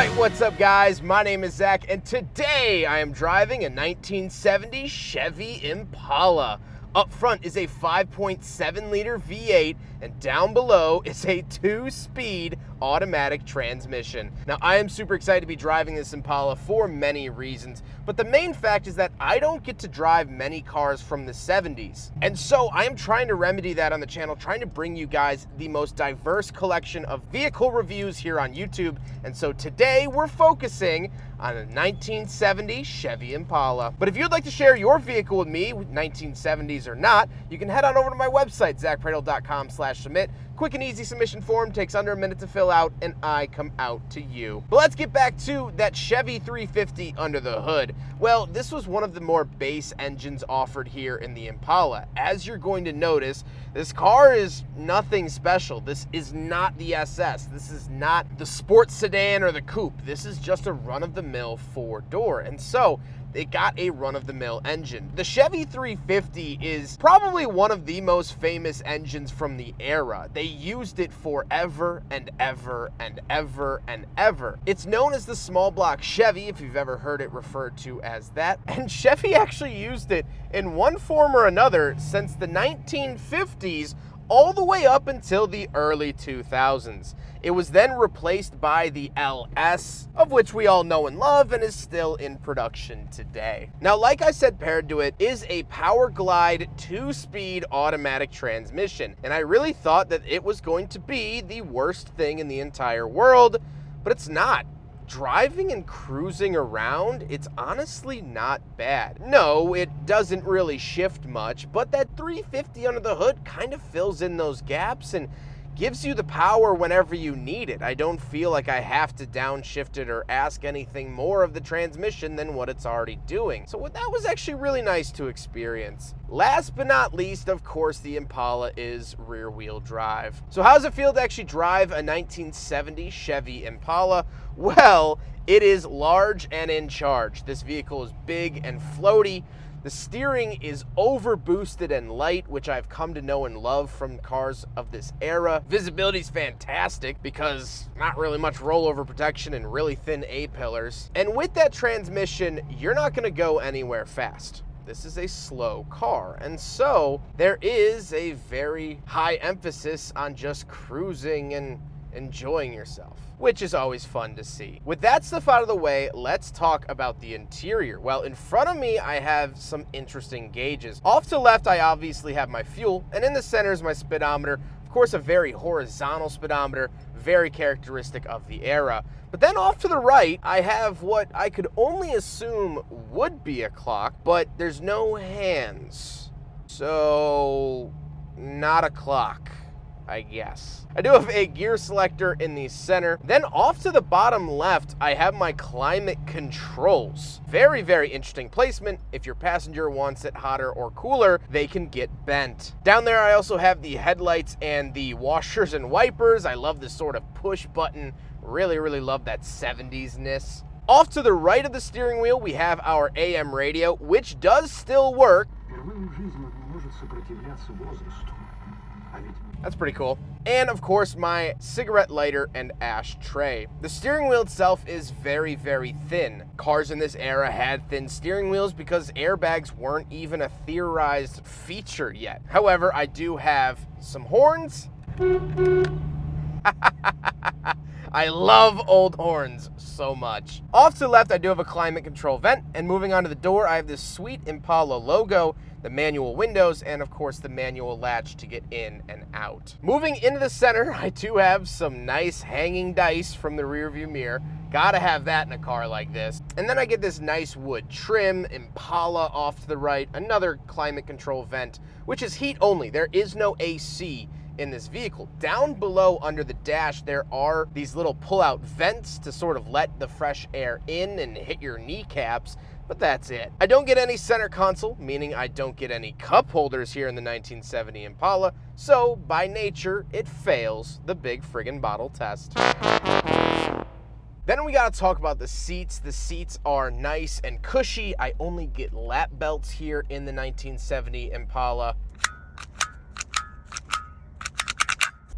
Alright, what's up guys? My name is Zach, and today I am driving a 1970 Chevy Impala. Up front is a 5.7 liter V8, and down below is a 2-speed automatic transmission. Now, I am super excited to be driving this Impala for many reasons, but the main fact is that I don't get to drive many cars from the 70s. And so I am trying to remedy that on the channel, trying to bring you guys the most diverse collection of vehicle reviews here on YouTube. And so today we're focusing on a 1970 Chevy Impala. But if you'd like to share your vehicle with me, 1970s or not, you can head on over to my website, zackpradel.com/submit. Quick and easy submission form, takes under a minute to fill out, and I come out to you. But let's get back to that Chevy 350 under the hood. Well, this was one of the more base engines offered here in the Impala. As you're going to notice, this car is nothing special. This is not the SS. This is not the sports sedan or the coupe. This is just a run-of-the-mill four-door. And so it got a run-of-the-mill engine. The Chevy 350 is probably one of the most famous engines from the era. They used it forever and ever and ever and ever. It's known as the small block Chevy, if you've ever heard it referred to as that. And Chevy actually used it in one form or another since the 1950s all the way up until the early 2000s. It was then replaced by the LS, of which we all know and love, and is still in production today. Now, like I said, paired to it is a Power Glide 2-speed automatic transmission, and I really thought that it was going to be the worst thing in the entire world, but it's not. Driving and cruising around, it's honestly not bad. No, it doesn't really shift much, but that 350 under the hood kind of fills in those gaps and gives you the power whenever you need it. I don't feel like I have to downshift it or ask anything more of the transmission than what it's already doing. So that was actually really nice to experience. Last but not least, of course, the Impala is rear-wheel drive. So how does it feel to actually drive a 1970 Chevy Impala? Well, it is large and in charge. This vehicle is big and floaty. The steering is over boosted and light, which I've come to know and love from cars of this era. Visibility is fantastic because not really much rollover protection and really thin A-pillars. And with that transmission, you're not gonna go anywhere fast. This is a slow car, and so there is a very high emphasis on just cruising and enjoying yourself, which is always fun to see. With that stuff out of the way, let's talk about the interior. Well, in front of me, I have some interesting gauges. Off to the left, I obviously have my fuel, and in the center is my speedometer. Of course, a very horizontal speedometer, very characteristic of the era. But then off to the right, I have what I could only assume would be a clock, but there's no hands. So, not a clock, I guess. I do have a gear selector in the center. Then off to the bottom left, I have my climate controls. Very, very interesting placement. If your passenger wants it hotter or cooler, they can get bent. Down there, I also have the headlights and the washers and wipers. I love this sort of push button. Really, really love that 70s-ness. Off to the right of the steering wheel, we have our AM radio, which does still work. That's pretty cool. And of course, my cigarette lighter and ashtray. The steering wheel itself is very, very thin. Cars in this era had thin steering wheels because airbags weren't even a theorized feature yet. However, I do have some horns. I love old horns so much. Off to the left, I do have a climate control vent, and moving on to the door, I have this sweet Impala logo, the manual windows, and of course the manual latch to get in and out. Moving into the center, I do have some nice hanging dice from the rearview mirror. Gotta have that in a car like this. And then I get this nice wood trim, Impala off to the right, another climate control vent, which is heat only. There is no AC in this vehicle. Down below under the dash, there are these little pull-out vents to sort of let the fresh air in and hit your kneecaps, but that's it. I don't get any center console, meaning I don't get any cup holders here in the 1970 Impala, so by nature, it fails the big friggin' bottle test. Then we gotta talk about the seats. The seats are nice and cushy. I only get lap belts here in the 1970 Impala.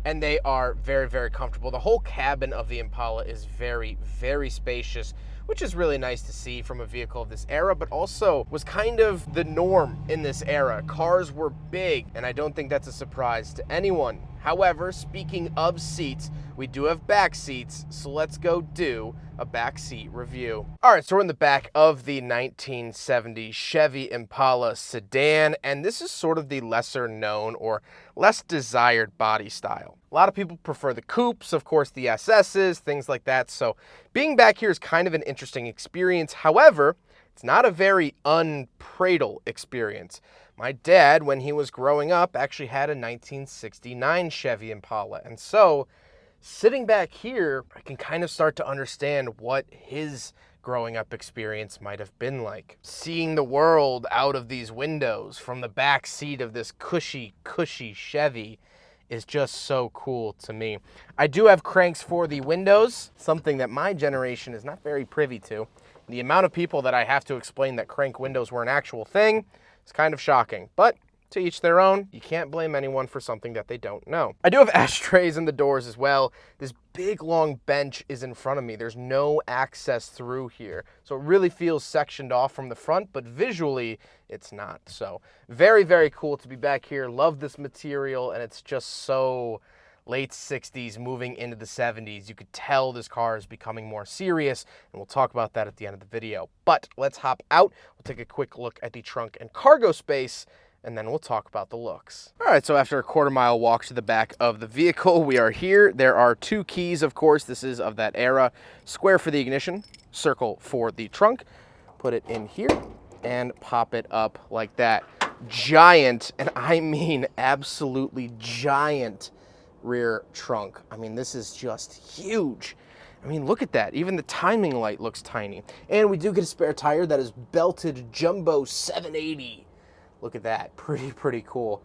and they are very, very comfortable. The whole cabin of the Impala is very, very spacious, which is really nice to see from a vehicle of this era, but also was kind of the norm in this era. Cars were big, and I don't think that's a surprise to anyone. However, speaking of seats, we do have back seats, so let's go do a back seat review. All right, so we're in the back of the 1970 Chevy Impala sedan, and this is sort of the lesser known or less desired body style. A lot of people prefer the coupes, of course, the SS's, things like that, so being back here is kind of an interesting experience. However, it's not a very unpradal experience. My dad, when he was growing up, actually had a 1969 Chevy Impala. And so, sitting back here, I can kind of start to understand what his growing up experience might have been like. Seeing the world out of these windows from the back seat of this cushy Chevy is just so cool to me. I do have cranks for the windows, something that my generation is not very privy to. The amount of people that I have to explain that crank windows were an actual thing is kind of shocking, but to each their own. You can't blame anyone for something that they don't know. I do have ashtrays in the doors as well. This big long bench is in front of me. There's no access through here, so it really feels sectioned off from the front, but visually it's not. So very, very cool to be back here. Love this material, and it's just so late 60s moving into the 70s. You could tell this car is becoming more serious, and we'll talk about that at the end of the video. But let's hop out. We'll take a quick look at the trunk and cargo space, and then we'll talk about the looks. All right, so after a quarter-mile walk to the back of the vehicle, we are here. There are two keys, of course. This is of that era. Square for the ignition, circle for the trunk. Put it in here and pop it up like that. Giant, and I mean absolutely giant, rear trunk. I mean, this is just huge. I mean, look at that. Even the timing light looks tiny. And we do get a spare tire that is belted jumbo 780. Look at that. Pretty cool.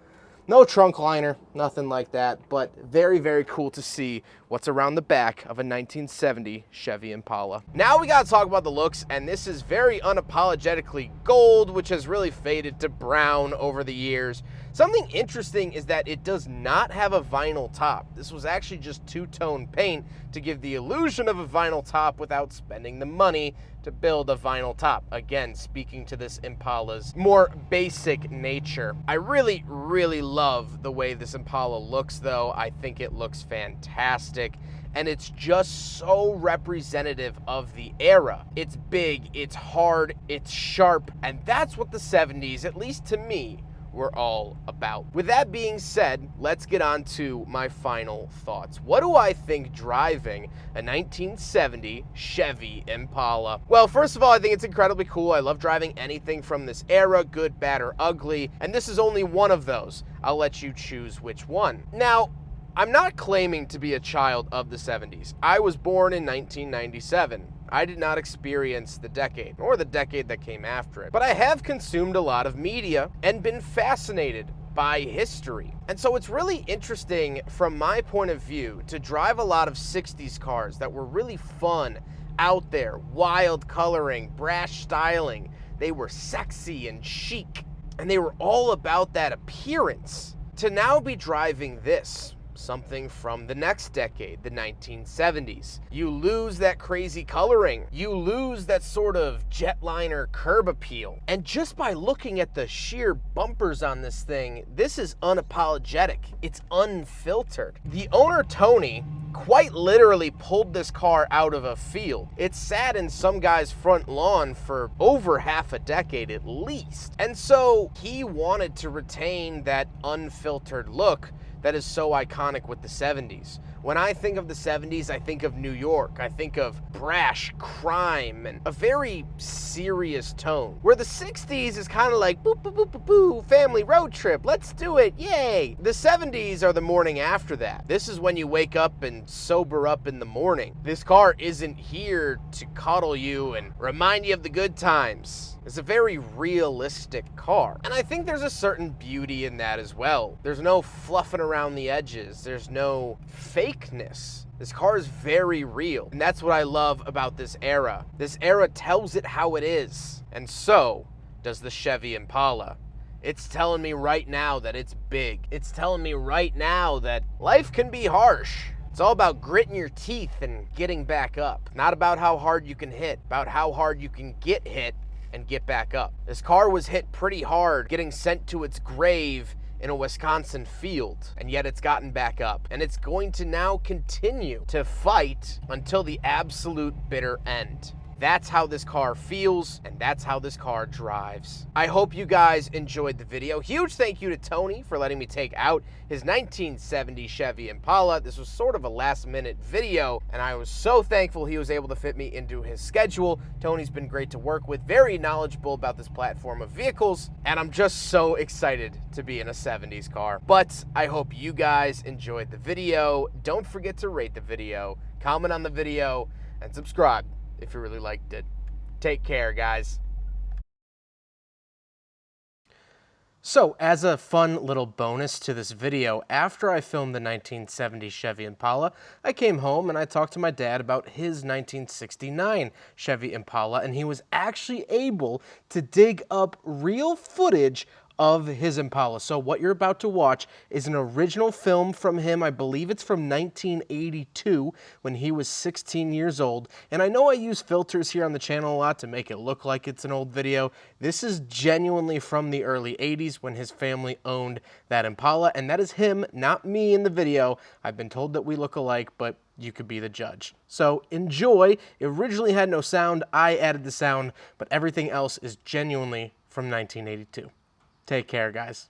No trunk liner, nothing like that, but very, very cool to see what's around the back of a 1970 Chevy Impala. Now we gotta talk about the looks, and this is very unapologetically gold, which has really faded to brown over the years. Something interesting is that it does not have a vinyl top. This was actually just two-tone paint to give the illusion of a vinyl top without spending the money to build a vinyl top. Again, speaking to this Impala's more basic nature. I really, really love the way this Impala looks, though. I think it looks fantastic, and it's just so representative of the era. It's big, it's hard, it's sharp, and that's what the 70s, at least to me, were all about. With that being said, let's get on to my final thoughts. What do I think driving a 1970 Chevy Impala? Well, first of all, I think it's incredibly cool. I love driving anything from this era, good, bad, or ugly, and this is only one of those. I'll let you choose which one. Now, I'm not claiming to be a child of the 70s. I was born in 1997. I did not experience the decade, or the decade that came after it. But I have consumed a lot of media and been fascinated by history. And so it's really interesting from my point of view to drive a lot of 60s cars that were really fun, out there, wild coloring, brash styling. They were sexy and chic, and they were all about that appearance. To now be driving this, something from the next decade, the 1970s. You lose that crazy coloring. You lose that sort of jetliner curb appeal. And just by looking at the sheer bumpers on this thing, this is unapologetic. It's unfiltered. The owner, Tony, quite literally pulled this car out of a field. It sat in some guy's front lawn for over half a decade at least. And so he wanted to retain that unfiltered look that is so iconic with the 70s. When I think of the 70s, I think of New York. I think of brash crime and a very serious tone. Where the 60s is kind of like boop, boop, boop, boop, boop, family road trip, let's do it, yay. The 70s are the morning after that. This is when you wake up and sober up in the morning. This car isn't here to cuddle you and remind you of the good times. It's a very realistic car. And I think there's a certain beauty in that as well. There's no fluffing around the edges. There's no fakeness. This car is very real. And that's what I love about this era. This era tells it how it is. And so does the Chevy Impala. It's telling me right now that it's big. It's telling me right now that life can be harsh. It's all about gritting your teeth and getting back up. Not about how hard you can hit, about how hard you can get hit and get back up. This car was hit pretty hard, getting sent to its grave in a Wisconsin field, and yet it's gotten back up. And it's going to now continue to fight until the absolute bitter end. That's how this car feels, and that's how this car drives. I hope you guys enjoyed the video. Huge thank you to Tony for letting me take out his 1970 Chevy Impala. This was sort of a last-minute video, and I was so thankful he was able to fit me into his schedule. Tony's been great to work with, very knowledgeable about this platform of vehicles, and I'm just so excited to be in a 70s car. But I hope you guys enjoyed the video. Don't forget to rate the video, comment on the video, and subscribe if you really liked it. Take care, guys. So, as a fun little bonus to this video, after I filmed the 1970 Chevy Impala, I came home and I talked to my dad about his 1969 Chevy Impala, and he was actually able to dig up real footage of his Impala. So what you're about to watch is an original film from him. I believe it's from 1982 when he was 16 years old. And I know I use filters here on the channel a lot to make it look like it's an old video. This is genuinely from the early 80s when his family owned that Impala, and that is him, not me in the video. I've been told that we look alike, but you could be the judge. So enjoy. It originally had no sound. I added the sound, but everything else is genuinely from 1982. Take care, guys.